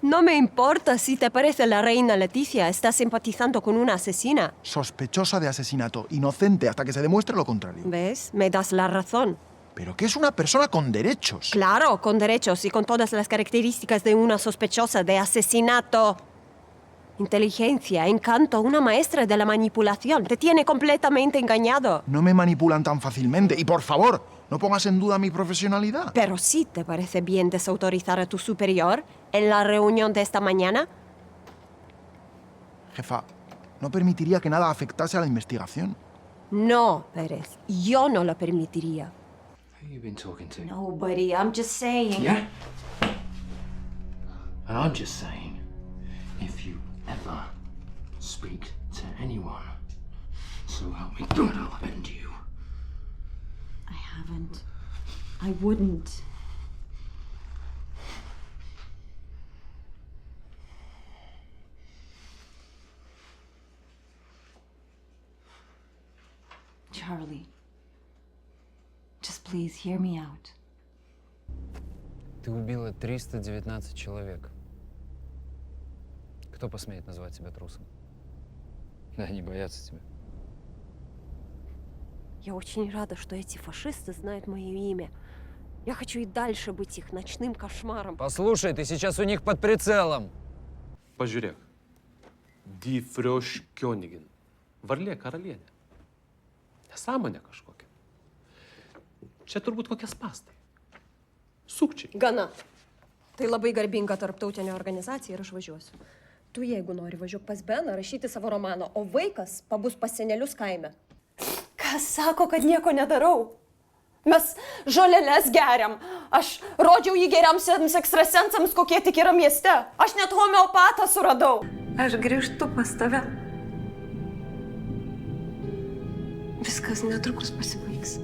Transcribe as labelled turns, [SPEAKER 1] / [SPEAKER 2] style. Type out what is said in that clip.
[SPEAKER 1] No me importa si te parece la reina Leticia. Estás simpatizando con una asesina.
[SPEAKER 2] Sospechosa de asesinato, inocente hasta que se demuestre lo contrario.
[SPEAKER 1] ¿Ves? Me das la razón.
[SPEAKER 2] Pero que es una persona con derechos.
[SPEAKER 1] Claro, con derechos y con todas las características de una sospechosa de asesinato. Inteligencia, encanto, una maestra de la manipulación. Te tiene completamente engañado.
[SPEAKER 2] No me manipulan tan fácilmente. Y por favor, no pongas en duda mi profesionalidad.
[SPEAKER 1] Pero sí te parece bien desautorizar a tu superior en la reunión de esta mañana.
[SPEAKER 2] Jefa, no permitiría que nada afectase a la investigación.
[SPEAKER 1] No, Pérez, yo no lo permitiría.
[SPEAKER 3] Who you been talking to?
[SPEAKER 1] Nobody, I'm just saying.
[SPEAKER 3] Yeah? And I'm just saying, if you ever speak to anyone, so help me God, I'll end you.
[SPEAKER 4] I haven't. I wouldn't. Charlie, just please hear me out.
[SPEAKER 5] Ты убила 319 человек. Кто посмеет назвать тебя трусом? Да, они боятся тебя.
[SPEAKER 1] Я очень рада, что эти фашисты знают мое имя. Я хочу и дальше быть их ночным кошмаром.
[SPEAKER 5] Послушай, ты сейчас у них под прицелом.
[SPEAKER 6] Pažiūrėk. Die Fröschkönigin. Varlė karalienė. Nesąmonė kažkokia. Čia turbūt kokie spastai. Sukčiai.
[SPEAKER 1] Gana. Tai labai garbinga tarptautinė organizacija ir aš važiuosiu. Tu, jeigu nori, važiuok pas Beną rašyti savo romaną, o vaikas pabus pas senelius kaime. Kas sako, kad nieko nedarau? Mes žolelės geriam. Aš rodžiau jį geriamsiams ekstrasensams, kokie tik yra mieste. Aš net homeopatą suradau.
[SPEAKER 4] Aš grįžtu pas tave.
[SPEAKER 1] Viskas netrukus pasibaigs.